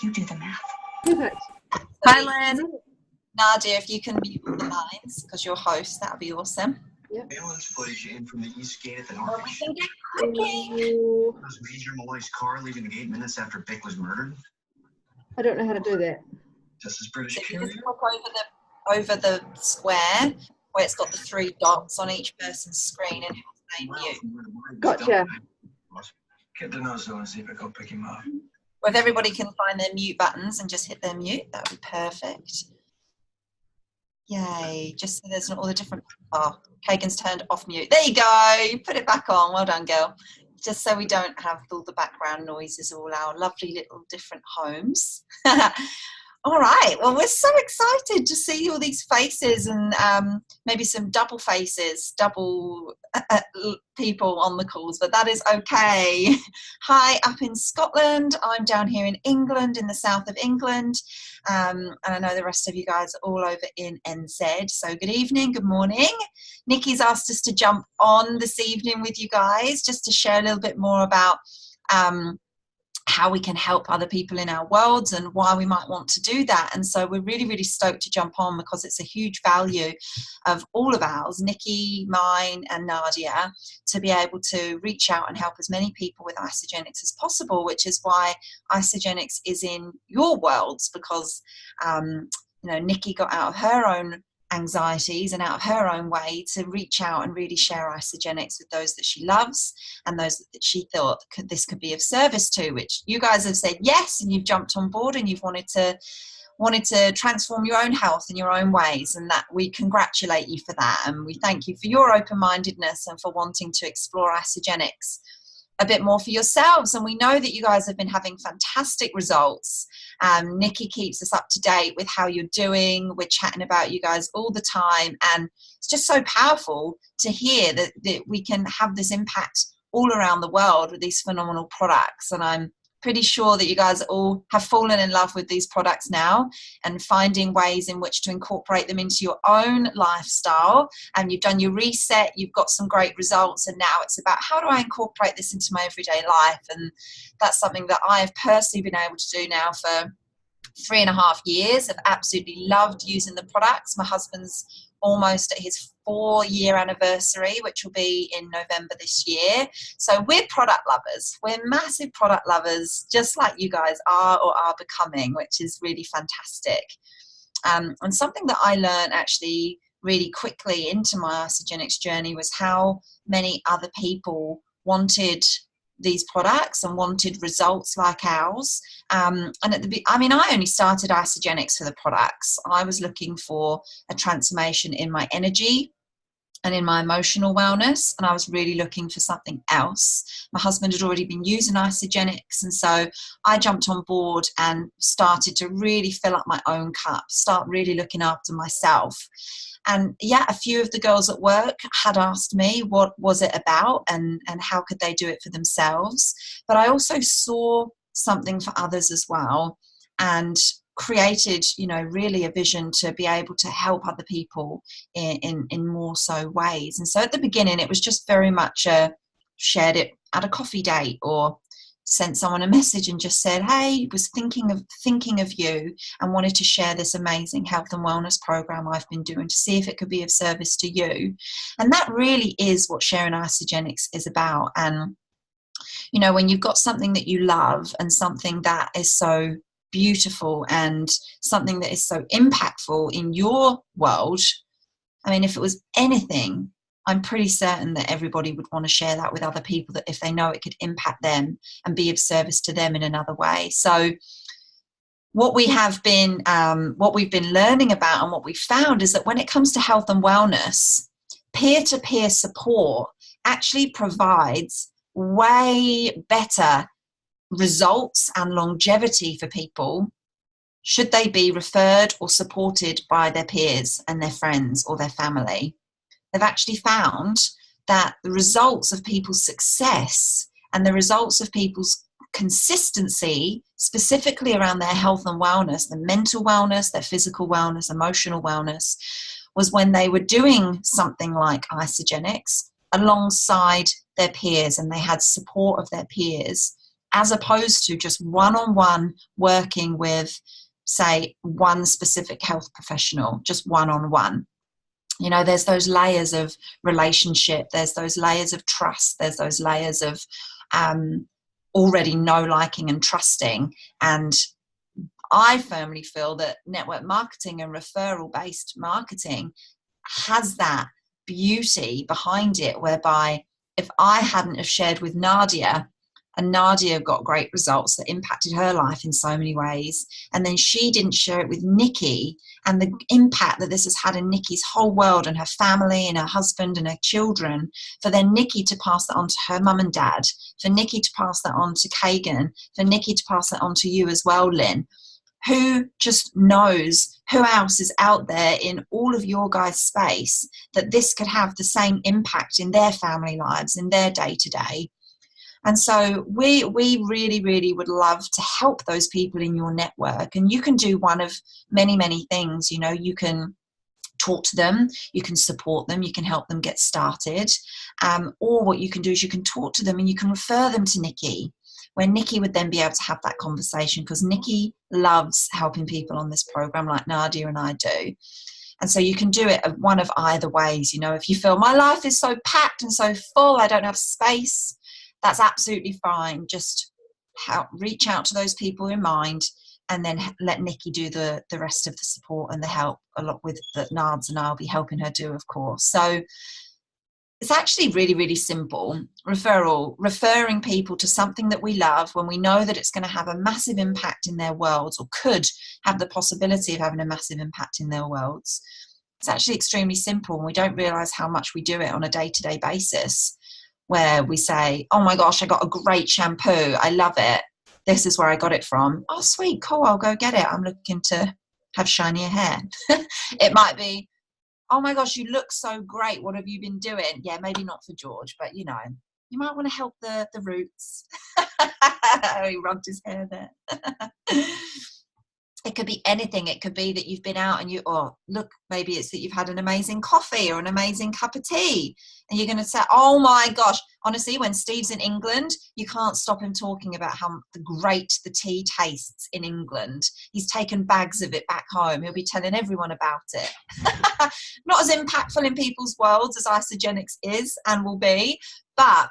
You do the math. Perfect. Hi, Lynn. Nadia, if you can mute the lines because you're host, that would be awesome. Yeah. Surveillance footage in from the east gate at the Well, north. we can get cracking. Was Major Malloy's car leaving the gate minutes after Bick was murdered? I don't know how to do that. Just as British So you carrier? just pop over the square where it's got the 3 dots on each person's screen and it will say mute. Gotcha. Get the nose and see if I can pick him up. Well, if everybody can find their mute buttons and just hit their mute, that would be perfect. Yay, just so there's all the different, oh, Kagan's turned off mute. There you go, put it back on, well done, girl. Just so we don't have all the background noises, all our lovely little different homes. All right, well, we're so excited to see all these faces and maybe some double faces, double people on the calls, but that is okay. Hi, up in Scotland. I'm down here in England, in the south of England. And I know the rest of you guys are all over in NZ. So good evening, good morning. Nikki's asked us to jump on this evening with you guys just to share a little bit more about how we can help other people in our worlds and why we might want to do that. And so we're really, really stoked to jump on because it's a huge value of all of ours, Nikki, mine and Nadia, to be able to reach out and help as many people with Isagenix as possible, which is why Isagenix is in your worlds, because Nikki got out of her own anxieties and out of her own way to reach out and really share Isagenix with those that she loves and those that she thought this could be of service to, which you guys have said yes, and you've jumped on board and you've wanted to transform your own health in your own ways, and that we congratulate you for that, and we thank you for your open-mindedness and for wanting to explore Isagenix a bit more for yourselves. And we know that you guys have been having fantastic results. Nikki keeps us up to date with how you're doing. We're chatting about you guys all the time, and it's just so powerful to hear that we can have this impact all around the world with these phenomenal products. And I'm pretty sure that you guys all have fallen in love with these products now and finding ways in which to incorporate them into your own lifestyle. And you've done your reset, you've got some great results, and now it's about how do I incorporate this into my everyday life. And that's something that I have personally been able to do now for 3.5 years. I've absolutely loved using the products. My husband's almost at his 4-year anniversary, which will be in November this year. So we're product lovers. We're massive product lovers, just like you guys are or are becoming, which is really fantastic. And something that I learned actually really quickly into my Isagenix journey was how many other people wanted these products and wanted results like ours. And I only started Isagenix for the products. I was looking for a transformation in my energy and in my emotional wellness, and I was really looking for something else. My husband had already been using Isagenix, and so I jumped on board and started to really fill up my own cup, start really looking after myself. And yeah, a few of the girls at work had asked me what was it about and how could they do it for themselves. But I also saw something for others as well, and created, really a vision to be able to help other people in more so ways. And so at the beginning, it was just very much shared it at a coffee date, or sent someone a message and just said, hey, was thinking of you and wanted to share this amazing health and wellness program I've been doing to see if it could be of service to you. And that really is what sharing Isagenix is about. And when you've got something that you love and something that is so beautiful and something that is so impactful in your world, if it was anything, I'm pretty certain that everybody would want to share that with other people, that if they know it could impact them and be of service to them in another way. So what we've been learning about and what we've found is that when it comes to health and wellness, peer-to-peer support actually provides way better results and longevity for people should they be referred or supported by their peers and their friends or their family. They've actually found that the results of people's success and the results of people's consistency, specifically around their health and wellness, their mental wellness, their physical wellness, emotional wellness, was when they were doing something like Isagenix alongside their peers and they had support of their peers. as opposed to just one-on-one working with, say, one specific health professional, just one-on-one. You know, there's those layers of relationship, there's those layers of trust, there's those layers of already know, liking and trusting. And I firmly feel that network marketing and referral-based marketing has that beauty behind it, whereby if I hadn't have shared with Nadia, and Nadia got great results that impacted her life in so many ways, and then she didn't share it with Nikki, and the impact that this has had in Nikki's whole world and her family and her husband and her children, for then Nikki to pass that on to her mum and dad, for Nikki to pass that on to Kagan, for Nikki to pass that on to you as well, Lynn. Who just knows who else is out there in all of your guys' space that this could have the same impact in their family lives, in their day-to-day. And so we really, really would love to help those people in your network. And you can do one of many, many things. You know, you can talk to them, you can support them, you can help them get started. Or what you can do is you can talk to them and you can refer them to Nikki, where Nikki would then be able to have that conversation, because Nikki loves helping people on this program like Nadia and I do. And so you can do it one of either ways. You know, if you feel my life is so packed and so full, I don't have space, that's absolutely fine. Just reach out to those people in mind, and then let Nikki do the rest of the support and the help, a lot with that Nards and I'll be helping her do, of course. So it's actually really, really simple. Referring people to something that we love when we know that it's going to have a massive impact in their worlds, or could have the possibility of having a massive impact in their worlds. It's actually extremely simple, and we don't realise how much we do it on a day-to-day basis, where we say, oh my gosh, I got a great shampoo, I love it, this is where I got it from. Oh sweet, cool, I'll go get it, I'm looking to have shinier hair. It might be, oh my gosh, you look so great, what have you been doing? Yeah, maybe not for George, but you know, you might want to help the roots. He rubbed his hair there. It could be anything. It could be that you've been out and maybe it's that you've had an amazing coffee or an amazing cup of tea, and you're going to say, oh my gosh, honestly, when Steve's in England, you can't stop him talking about how great the tea tastes in England. He's taken bags of it back home. He'll be telling everyone about it. Not as impactful in people's worlds as Isagenix is and will be, but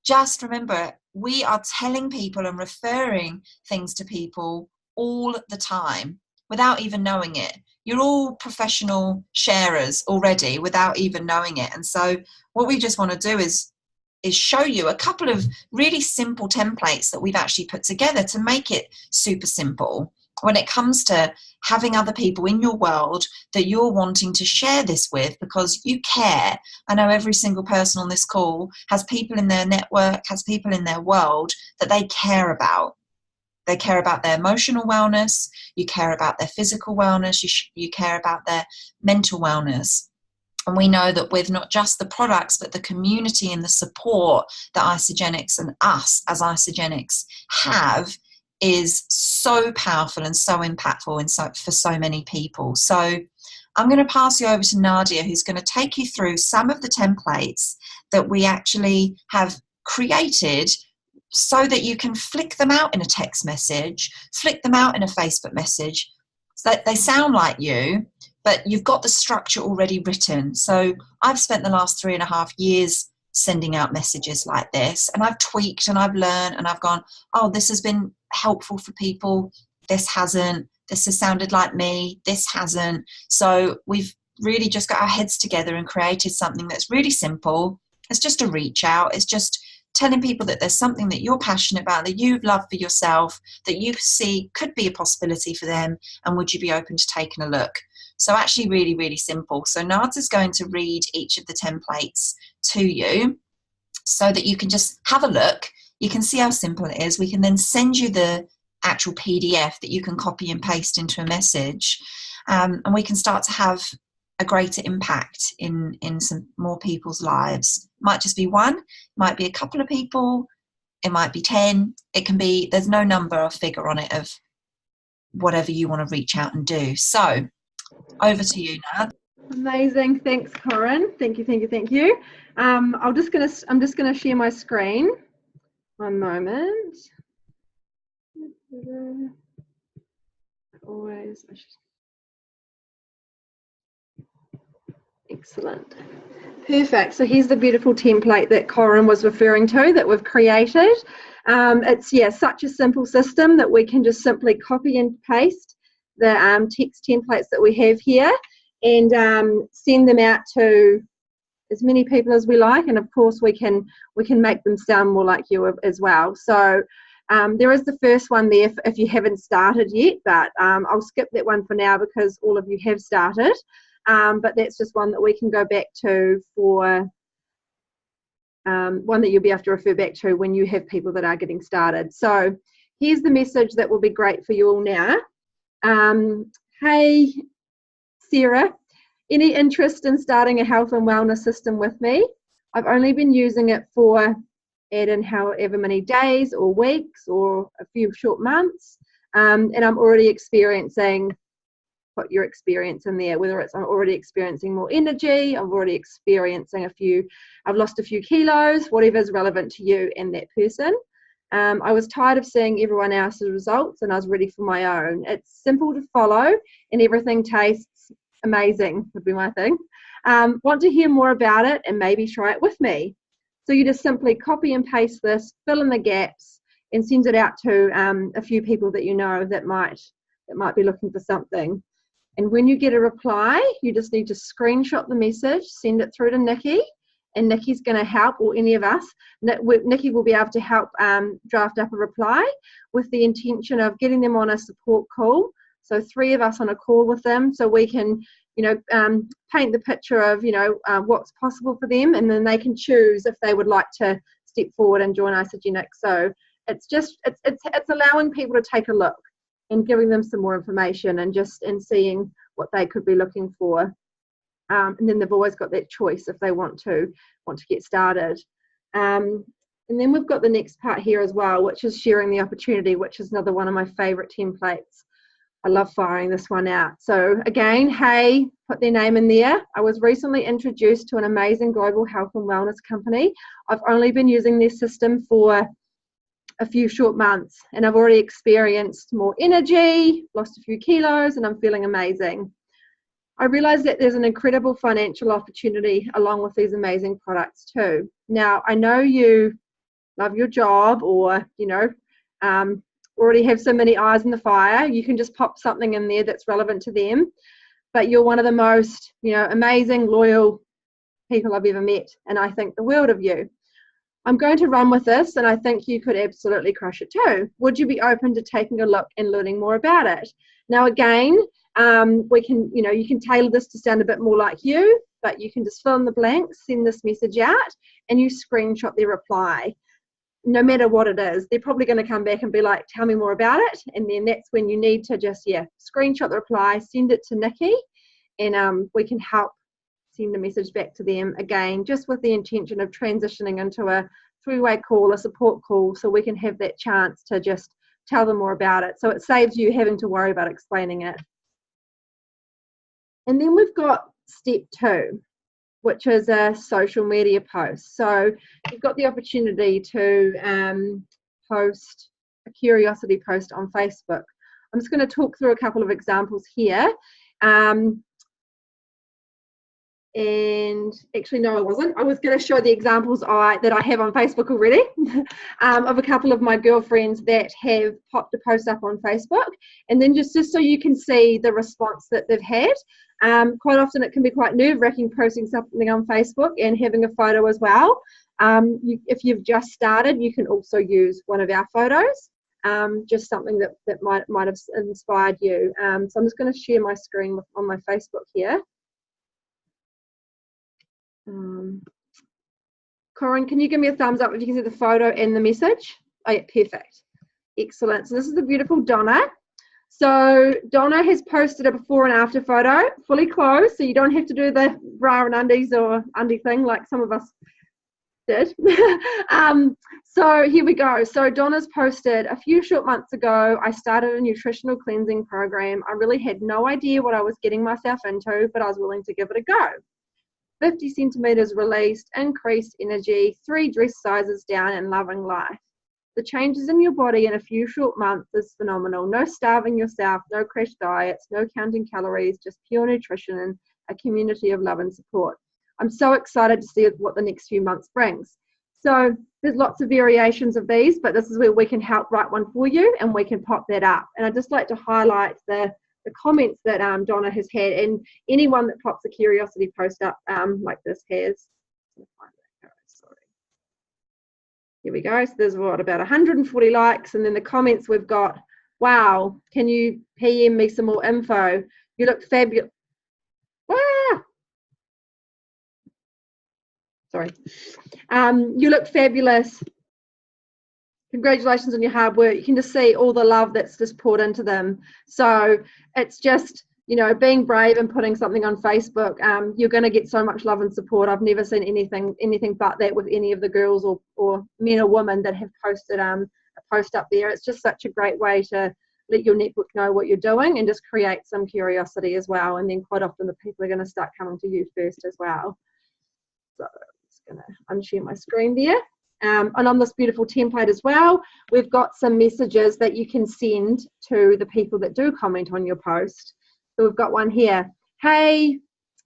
just remember, we are telling people and referring things to people all the time without even knowing it. You're all professional sharers already without even knowing it. And so what we just want to do is show you a couple of really simple templates that we've actually put together to make it super simple when it comes to having other people in your world that you're wanting to share this with, because you care. I know every single person on this call has people in their network, has people in their world that they care about. They care about their emotional wellness, you care about their physical wellness, you care about their mental wellness. And we know that with not just the products, but the community and the support that Isagenix and us as Isagenix have is so powerful and so impactful for so many people. So I'm going to pass you over to Nadia, who's going to take you through some of the templates that we actually have created, so that you can flick them out in a text message, flick them out in a Facebook message, so that they sound like you, but you've got the structure already written. So I've spent the last 3.5 years sending out messages like this, and I've tweaked and I've learned and I've gone, oh, this has been helpful for people, this hasn't, this has sounded like me, this hasn't. So we've really just got our heads together and created something that's really simple. It's just a reach out. It's just telling people that there's something that you're passionate about, that you've loved for yourself, that you see could be a possibility for them, and would you be open to taking a look? So actually really, really simple. So Nads is going to read each of the templates to you so that you can just have a look. You can see how simple it is. We can then send you the actual PDF that you can copy and paste into a message, and we can start to have a greater impact in some more people's lives. Might just be one, might be a couple of people, it might be 10, it can be, there's no number or figure on it of whatever you want to reach out and do. So over to you, Nad. Amazing. Thanks, Corinne. Thank you. I'm just gonna share my screen. One moment. Always. Excellent. Perfect. So here's the beautiful template that Corin was referring to that we've created. It's such a simple system that we can just simply copy and paste the text templates that we have here and send them out to as many people as we like, and of course we can make them sound more like you as well. So there is the first one there if you haven't started yet, but I'll skip that one for now because all of you have started. But that's just one that we can go back to for one that you'll be able to refer back to when you have people that are getting started. So here's the message that will be great for you all now. Hey, Sarah, any interest in starting a health and wellness system with me? I've only been using it for add in however many days or weeks or a few short months, and I'm already experiencing what you're experiencing there, whether it's I'm already experiencing more energy, I'm already experiencing I've lost a few kilos, whatever's relevant to you and that person. I was tired of seeing everyone else's results and I was ready for my own. It's simple to follow and everything tastes amazing would be my thing. Want to hear more about it and maybe try it with me. So you just simply copy and paste this, fill in the gaps and send it out to a few people that you know that might be looking for something. And when you get a reply, you just need to screenshot the message, send it through to Nikki, and Nikki's going to help, or any of us. Nikki will be able to help draft up a reply with the intention of getting them on a support call. So 3 of us on a call with them, so we can, paint the picture of, what's possible for them, and then they can choose if they would like to step forward and join Isagenix. So it's allowing people to take a look and giving them some more information and seeing what they could be looking for. And then they've always got that choice if they want to get started. And then we've got the next part here as well, which is sharing the opportunity, which is another one of my favorite templates. I love firing this one out. So again, hey, put their name in there. I was recently introduced to an amazing global health and wellness company. I've only been using their system for a few short months and I've already experienced more energy, lost a few kilos, and I'm feeling amazing. I realized that there's an incredible financial opportunity along with these amazing products too. Now, I know you love your job or, already have so many eyes in the fire. You can just pop something in there that's relevant to them. But you're one of the most, amazing, loyal people I've ever met. And I think the world of you. I'm going to run with this and I think you could absolutely crush it too. Would you be open to taking a look and learning more about it? Now again, we can, you can tailor this to sound a bit more like you, but you can just fill in the blanks, send this message out and you screenshot their reply. No matter what it is, they're probably going to come back and be like, tell me more about it. And then that's when you need to just, screenshot the reply, send it to Nikki and we can help send the message back to them again, just with the intention of transitioning into a 3-way call, a support call, so we can have that chance to just tell them more about it. So it saves you having to worry about explaining it. And then we've got step 2, which is a social media post. So you've got the opportunity to post a curiosity post on Facebook. I'm just going to talk through a couple of examples here. And actually, no, I wasn't. I was going to show the examples that I have on Facebook already of a couple of my girlfriends that have popped a post up on Facebook. And then just so you can see the response that they've had. Quite often it can be quite nerve-wracking posting something on Facebook and having a photo as well. If you've just started, you can also use one of our photos, just something that might have inspired you. So I'm just going to share my screen on my Facebook here. Corin, can you give me a thumbs up if you can see the photo and the message? Oh yeah, perfect. Excellent. So this is the beautiful Donna. So Donna has posted a before and after photo, fully clothed, so you don't have to do the bra and undies or undie thing like some of us did. So here we go. So Donna's posted, a few short months ago, I started a nutritional cleansing program. I really had no idea what I was getting myself into, but I was willing to give it a go. 50 centimeters released, increased energy, 3 dress sizes down and loving life. The changes in your body in a few short months is phenomenal. No starving yourself, no crash diets, no counting calories, just pure nutrition and a community of love and support. I'm so excited to see what the next few months brings. So there's lots of variations of these, but this is where we can help write one for you and we can pop that up. And I'd just like to highlight the comments that Donna has had, and anyone that pops a curiosity post up like this has. Sorry. Here we go. So there's about 140 likes, and then the comments we've got, wow, can you PM me some more info? You look fabulous. Ah! Sorry. You look fabulous. Congratulations on your hard work. You can just see all the love that's just poured into them. So it's just, you know, being brave and putting something on Facebook. You're going to get so much love and support. I've never seen anything but that with any of the girls or men or women that have posted a post up there. It's just such a great way to let your network know what you're doing and just create some curiosity as well. And then quite often the people are going to start coming to you first as well. So I'm just going to unshare my screen there. And on this beautiful template as well, we've got some messages that you can send to the people that do comment on your post. So we've got one here. Hey,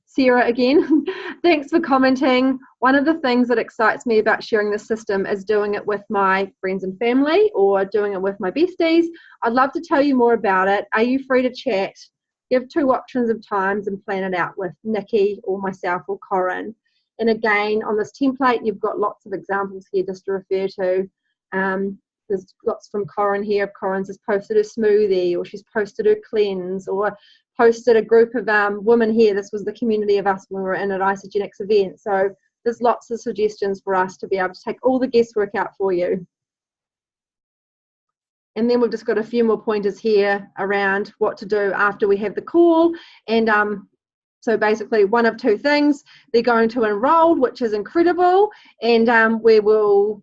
Sarah again. Thanks for commenting. One of the things that excites me about sharing this system is doing it with my friends and family or doing it with my besties. I'd love to tell you more about it. Are you free to chat? Give 2 options of times and plan it out with Nikki or myself or Corinne. And again, on this template, you've got lots of examples here just to refer to. There's lots from Corinne here. Corinne's just posted a smoothie, or she's posted her cleanse, or posted a group of women here. This was the community of us when we were in an Isagenix event. So there's lots of suggestions for us to be able to take all the guesswork out for you. And then we've just got a few more pointers here around what to do after we have the call. And so basically one of 2 things, they're going to enroll, which is incredible, and we will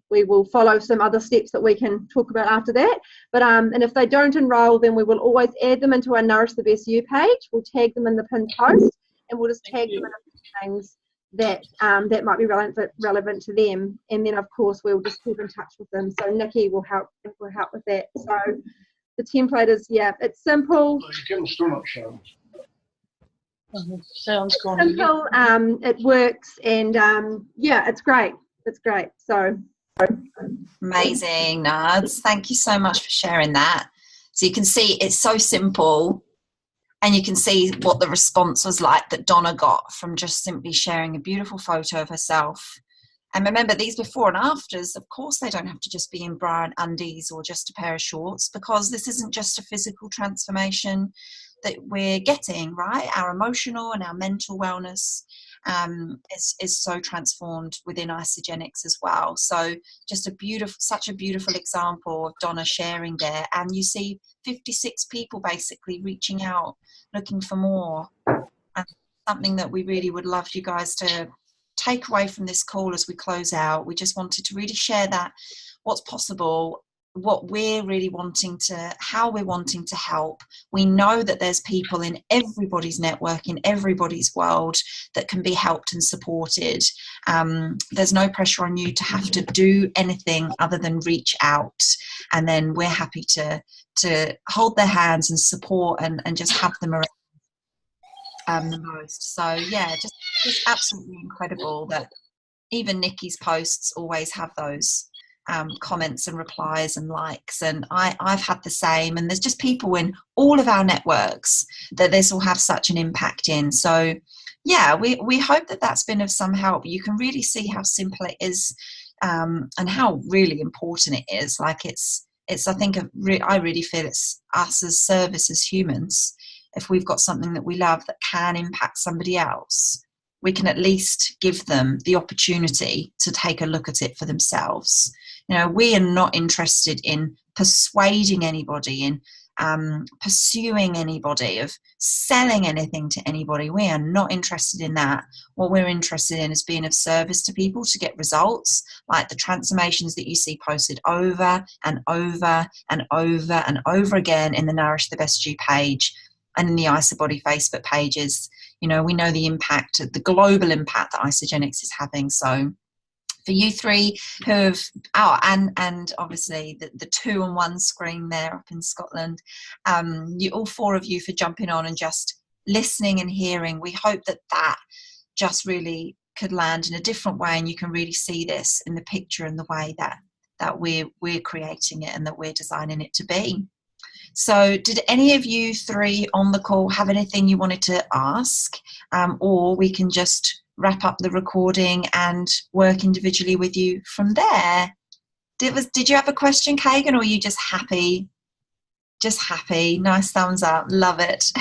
follow some other steps that we can talk about after that. But and if they don't enroll, then we will always add them into our Nourish the Best You page. We'll tag them in the pinned post, and we'll just tag them in things that that might be relevant to them. And then of course we'll just keep in touch with them. So Nikki will help with that. So the template is, yeah, it's simple. Sounds good. Simple, it works, and yeah, it's great. It's great. So amazing, Nads. Thank you so much for sharing that. So you can see it's so simple, and you can see what the response was like that Donna got from just simply sharing a beautiful photo of herself. And remember, these before and afters, of course, they don't have to just be in bra and undies or just a pair of shorts, because this isn't just a physical transformation that we're getting, right? Our emotional and our mental wellness is so transformed within Isagenix as well. So just such a beautiful example of Donna sharing there. And you see 56 people basically reaching out, looking for more. And something that we really would love you guys to take away from this call as we close out. We just wanted to really share that, what's possible, what we're really wanting to, how we're wanting to help. We know that there's people in everybody's network, in everybody's world, that can be helped and supported. There's no pressure on you to have to do anything other than reach out, and then we're happy to hold their hands and support and just have them around the most. So yeah, just absolutely incredible that even Nikki's posts always have those comments and replies and likes, and I've had the same, and there's just people in all of our networks that this will have such an impact in. So yeah, we hope that that's been of some help. You can really see how simple it is, and how really important it is. Like it's I think I really feel it's us as service, as humans. If we've got something that we love that can impact somebody else, we can at least give them the opportunity to take a look at it for themselves. You know, we are not interested in persuading anybody, in pursuing anybody, of selling anything to anybody. We are not interested in that. What we're interested in is being of service to people to get results, like the transformations that you see posted over and over and over and over again in the Nourish the Best You page and in the IsaBody Facebook pages. You know, we know the impact, the global impact that Isagenix is having. So For you three who have, and obviously the 2-on-1 screen there up in Scotland, all 4 of you for jumping on and just listening and hearing. We hope that just really could land in a different way, and you can really see this in the picture and the way that we're creating it and that we're designing it to be. So did any of you 3 on the call have anything you wanted to ask, or we can just wrap up the recording and work individually with you from there? Did you have a question, Kagan, or are you just happy? Just happy. Nice thumbs up. Love it.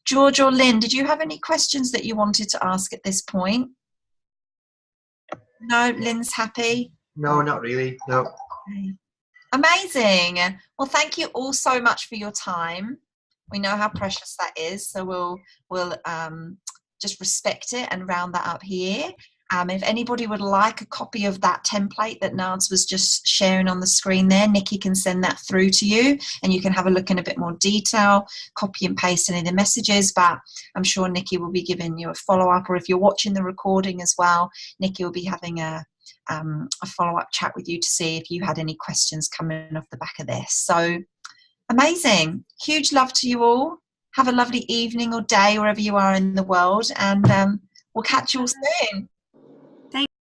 George or Lynn, did you have any questions that you wanted to ask at this point? No, Lynn's happy? No, not really. No. Okay. Amazing. Well, thank you all so much for your time. We know how precious that is, so we'll just respect it and round that up here. If anybody would like a copy of that template that Nads was just sharing on the screen there, Nikki can send that through to you and you can have a look in a bit more detail, copy and paste any of the messages, but I'm sure Nikki will be giving you a follow-up, or if you're watching the recording as well, Nikki will be having a follow-up chat with you to see if you had any questions coming off the back of this. So amazing. Huge love to you all. Have a lovely evening or day wherever you are in the world, and we'll catch you all soon.